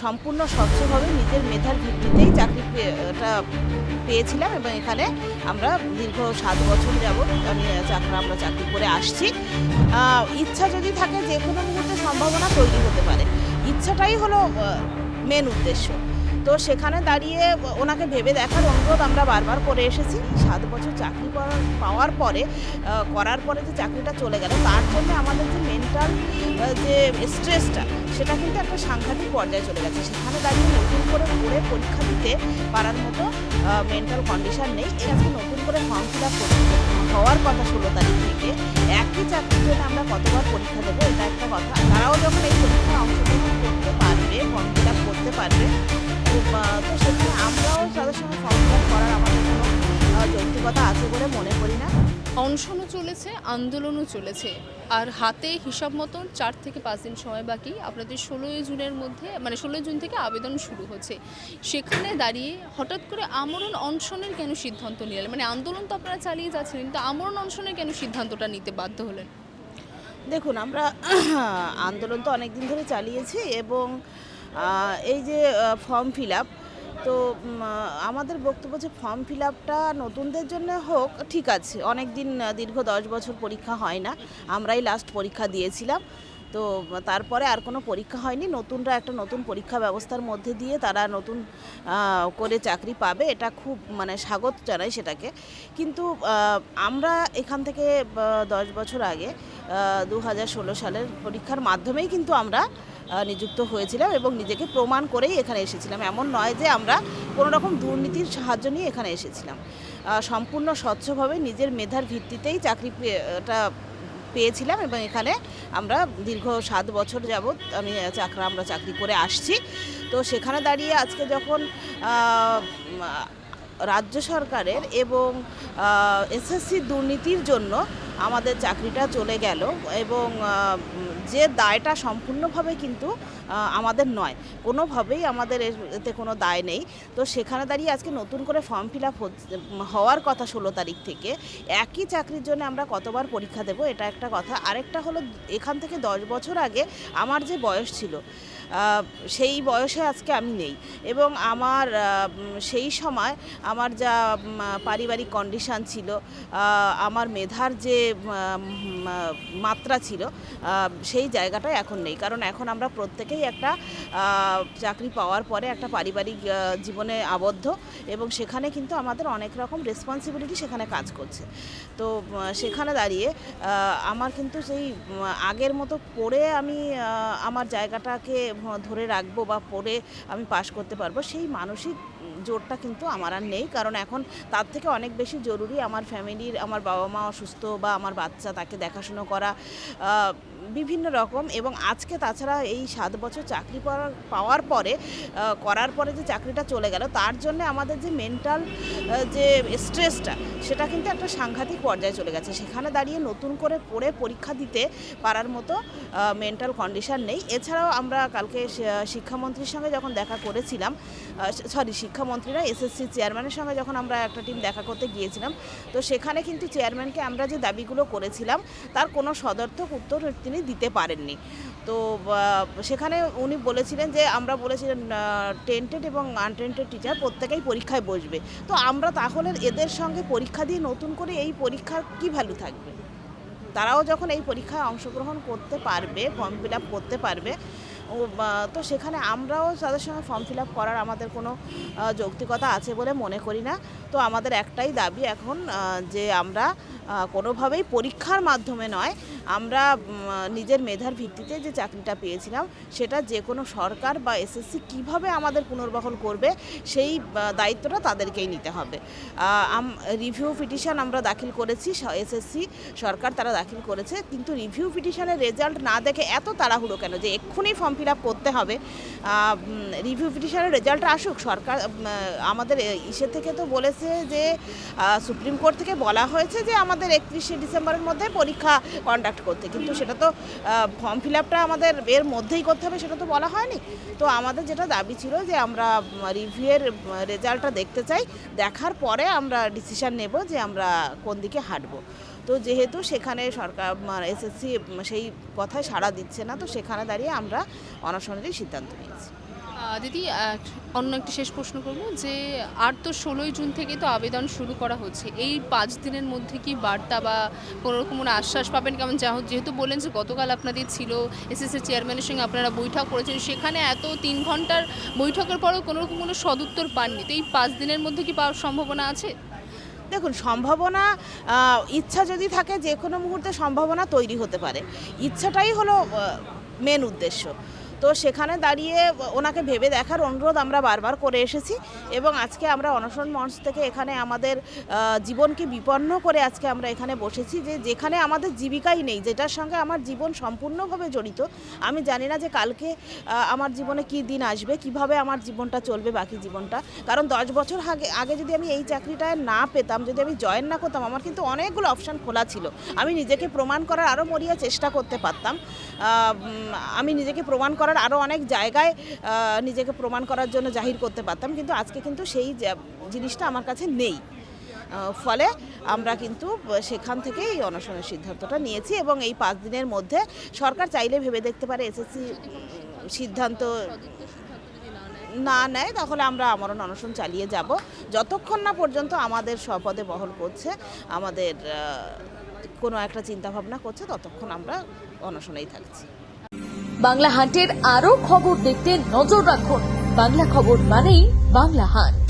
সম্পূর্ণ স্বচ্ছভাবে নিজের মেধার ভিত্তিতেই চাকরিটা পেয়েছিলাম এবং এখানে আমরা দীর্ঘ ৭ বছর যাবৎ আমরা চাকরি করে আসছি। ইচ্ছা যদি থাকে যে কোনো মুহূর্তে সম্ভাবনা তৈরি হতে পারে। ইচ্ছাটাই হলো মেন উদ্দেশ্য। তো সেখানে দাঁড়িয়ে ওনাকে ভেবে দেখার অনুরোধ আমরা বারবার করে এসেছি। ৭ বছর চাকরি পাওয়ার পরে করার পরে যে চাকরিটা চলে গেল তার জন্য আমাদের যে মেন্টাল যে স্ট্রেসটা সেটা কিন্তু একটা সাংঘাতিক পর্যায়ে চলে গেছে। সেখানে দাঁড়িয়ে নতুন করে পড়ে পরীক্ষা দিতে পারার মতো মেন্টাল কন্ডিশন নেই। আজকে নতুন করে ফর্ম ফিল আপ হওয়ার কথা ১৬ তারিখ থেকে। একই চাকরির জন্য আমরা কতবার পরীক্ষা দেবো এটা একটা কথা। তারাও যখন এই পরীক্ষায় অংশগ্রহণ করতে পারবে, ফর্ম ফিল আপ করতে পারবে, তো সেখানে আমরাও তাদের সঙ্গে ফর্ম ফিল আপ করার আমাদের কোনো যৌক্তিকতা আছে বলে মনে করি না। অনশনও চলেছে, আন্দোলনও চলেছে, আর হাতে হিসাব মতন ৪ থেকে ৫ দিন সময় বাকি। আপনাদের ১৬ই জুনের মধ্যে ১৬ই জুন থেকে আবেদন শুরু হচ্ছে। সেখানে দাঁড়িয়ে হঠাৎ করে আমরণ অনশনের কেন সিদ্ধান্ত নিলেন? আন্দোলন তো আপনারা চালিয়ে যাচ্ছেন, কিন্তু আমরণ অনশনের কেন সিদ্ধান্তটা নিতে বাধ্য হলেন? দেখুন, আমরা আন্দোলন তো অনেক দিন ধরে চালিয়েছি এবং এই যে ফর্ম ফিল আপ, তো আমাদের বক্তব্য যে ফর্ম ফিল আপটা নতুনদের জন্য হোক, ঠিক আছে। অনেক দিন দীর্ঘ ১০ বছর পরীক্ষা হয় না, আমরাই লাস্ট পরীক্ষা দিয়েছিলাম। তো তারপরে আর কোনো পরীক্ষা হয়নি। নতুনরা একটা নতুন পরীক্ষা ব্যবস্থার মধ্যে দিয়ে তারা নতুন করে চাকরি পাবে, এটা খুব স্বাগত জানাই সেটাকে। কিন্তু আমরা এখান থেকে ১০ বছর আগে ২০১৬ সালের পরীক্ষার মাধ্যমেই কিন্তু আমরা নিযুক্ত হয়েছিলাম এবং নিজেকে প্রমাণ করেই এখানে এসেছিলাম। এমন নয় যে আমরা কোনো রকম দুর্নীতির সাহায্য নিয়ে এখানে এসেছিলাম। সম্পূর্ণ স্বচ্ছভাবে নিজের মেধার ভিত্তিতেই চাকরিটা পেয়েছিলাম এবং এখানে আমরা দীর্ঘ ৭ বছর যাবৎ আমরা চাকরি করে আসছি। তো সেখানে দাঁড়িয়ে আজকে যখন রাজ্য সরকারের এবং এসএসসির দুর্নীতির জন্য আমাদের চাকরিটা চলে গেল এবং যে দায়টা সম্পূর্ণভাবে কিন্তু আমাদের নয়, কোনোভাবেই আমাদের এতে কোনো দায় নেই। তো সেখানে দাঁড়িয়ে আজকে নতুন করে ফর্ম ফিল আপ হওয়ার কথা ১৬ তারিখ থেকে। একই চাকরির জন্য আমরা কতবার পরীক্ষা দেবো এটা একটা কথা। আরেকটা হলো, এখান থেকে ১০ বছর আগে আমার যে বয়স ছিল সেই বয়সে আজকে আমি নেই এবং আমার সেই সময় আমার যা পারিবারিক কন্ডিশান ছিল, আমার মেধার যে মাত্রা ছিল, সেই জায়গাটায় এখন নেই। কারণ এখন আমরা প্রত্যেকেই একটা চাকরি পাওয়ার পরে একটা পারিবারিক জীবনে আবদ্ধ এবং সেখানে কিন্তু আমাদের অনেক রকম রেসপন্সিবিলিটি সেখানে কাজ করছে। তো সেখানে দাঁড়িয়ে আমার কিন্তু সেই আগের মতো পড়ে আমি আমার জায়গাটাকে ধরে রাখবো বা পড়ে আমি পাশ করতে পারবো, সেই মানসিক জোরটা কিন্তু আমার আর নেই। কারণ এখন তার থেকে অনেক বেশি জরুরি আমার ফ্যামিলির, আমার বাবা মা অসুস্থ বা আমার বাচ্চা, তাকে দেখাশুনো করা বিভিন্ন রকম। এবং আজকে তাছাড়া এই ৭ বছর চাকরি পাওয়ার পরে করার পরে যে চাকরিটা চলে গেল তার জন্য আমাদের যে মেন্টাল যে স্ট্রেসটা সেটা কিন্তু একটা সাংঘাতিক পর্যায়ে চলে গেছে। সেখানে দাঁড়িয়ে নতুন করে পড়ে পরীক্ষা দিতে পারার মতো মেন্টাল কন্ডিশন নেই। এছাড়াও আমরা কালকে শিক্ষামন্ত্রীর সঙ্গে যখন দেখা করেছিলাম, শিক্ষামন্ত্রী না, এসএসসি চেয়ারম্যানের সঙ্গে যখন আমরা একটা টিম দেখা করতে গিয়েছিলাম, তো সেখানে কিন্তু চেয়ারম্যানকে আমরা যে দাবিগুলো করেছিলাম তার কোনো সদর্থক উত্তর তিনি দিতে পারেননি। তো সেখানে উনি বলেছিলেন যে আমরা বলেছিলেন টেন্টেড এবং আনটেন্টেড টিচার প্রত্যেকেই পরীক্ষায় বসবে। তো আমরা তাহলে এদের সঙ্গে পরীক্ষা দিয়ে নতুন করে এই পরীক্ষার কী ভ্যালু থাকবে? তারাও যখন এই পরীক্ষায় অংশগ্রহণ করতে পারবে, ফর্ম ফিল আপ করতে পারবে, তো সেখানে আমরাও তাদের সঙ্গে ফর্ম ফিল আপ করার আমাদের কোনো যৌক্তিকতা আছে বলে মনে করি না। তো আমাদের একটাই দাবি এখন, যে আমরা কোনোভাবেই পরীক্ষার মাধ্যমে নয়, আমরা নিজের মেধার ভিত্তিতে যে চাকরিটা পেয়েছিলাম সেটা যে কোনো সরকার বা এসএসসি কীভাবে আমাদের পুনর্বহাল করবে সেই দায়িত্বটা তাদেরকেই নিতে হবে। রিভিউ পিটিশন আমরা দাখিল করেছি, এসএসসি সরকার তারা দাখিল করেছে, কিন্তু রিভিউ পিটিশনের রেজাল্ট না দেখে এত তাড়াহুড়ো কেন যে এক্ষুনি ফর্ম ফিল আপ করতে হবে? রিভিউ পিটিশনের রেজাল্টটা আসুক। সরকার আমাদের ইসে থেকে তো বলেছে যে সুপ্রিম কোর্ট থেকে বলা হয়েছে যে আমাদের ৩১শে ডিসেম্বরের মধ্যে পরীক্ষা কন্ডাক্ট করতে, কিন্তু সেটা তো ফর্ম ফিল আপটা আমাদের এর মধ্যেই করতে হবে সেটা তো বলা হয়নি। তো আমাদের যেটা দাবি ছিল যে আমরা রিভিউয়ের রেজাল্টটা দেখতে চাই, দেখার পরে আমরা ডিসিশান নেব যে আমরা কোন দিকে হাঁটবো। তো যেহেতু সেখানে সরকার এসএসসি সেই কথায় সাড়া দিচ্ছে না, তো সেখানে দাঁড়িয়ে আমরা অনশনেরই সিদ্ধান্ত নিয়েছি। দিদি অন্য একটি শেষ প্রশ্ন করব যে আর তো 16ই জুন থেকে তো আবেদন শুরু করা হচ্ছে, এই 5 দিনের মধ্যে কি বার্তা বা কোনো রকম কোনো আশ্বাস পাবেন? কেমন যেহেতু বললেন যে গতকাল আপনাদের ছিল এসএসসি চেয়ারম্যানের সঙ্গে আপনারা বৈঠক করেছেন, সেখানে এত 3 ঘন্টার বৈঠকের পরেও কোনো রকম কোনো সদুত্তর পাননি, তো এই 5 দিনের মধ্যে কি পাওয়ার সম্ভাবনা আছে? দেখুন, সম্ভাবনা, ইচ্ছা যদি থাকে যে কোনো মুহূর্তে সম্ভাবনা তৈরি হতে পারে। ইচ্ছাটাই হলো মেন উদ্দেশ্য। তো সেখানে দাঁড়িয়ে ওনাকে ভেবে দেখার অনুরোধ আমরা বারবার করে এসেছি এবং আজকে আমরা অনশন মঞ্চ থেকে এখানে আমাদের জীবনকে বিপন্ন করে আজকে আমরা এখানে বসেছি, যে যেখানে আমাদের জীবিকাই নেই, যেটার সঙ্গে আমার জীবন সম্পূর্ণভাবে জড়িত। আমি জানি না যে কালকে আমার জীবনে কী দিন আসবে, কিভাবে আমার জীবনটা চলবে বাকি জীবনটা। কারণ 10 বছর আগে যদি আমি এই চাকরিটায় না পেতাম, যদি আমি জয়েন না করতাম, আমার কিন্তু অনেকগুলো অপশান খোলা ছিল। আমি নিজেকে প্রমাণ করার আরও মরিয়া চেষ্টা করতে পারতাম। আমি নিজেকে প্রমাণ করার আরও অনেক জায়গায় নিজেকে প্রমাণ করার জন্য জাহির করতে পারতাম, কিন্তু আজকে কিন্তু সেই জিনিসটা আমার কাছে নেই। ফলে আমরা কিন্তু সেখান থেকেই এই অনশনের সিদ্ধান্তটা নিয়েছি এবং এই 5 দিনের মধ্যে সরকার চাইলে ভেবে দেখতে পারে, এসএসসি সিদ্ধান্ত না নেয় তাহলে আমরা আমরণ অনশন চালিয়ে যাব, যতক্ষণ না পর্যন্ত আমাদের স্বপদে বহল করছে, আমাদের কোনো একটা চিন্তাভাবনা করছে, ততক্ষণ আমরা অনশনেই থাকছি। বাংলা হান্টের আরও খবর দেখতে নজর রাখুন। বাংলা খবর মানেই বাংলা হান্ট।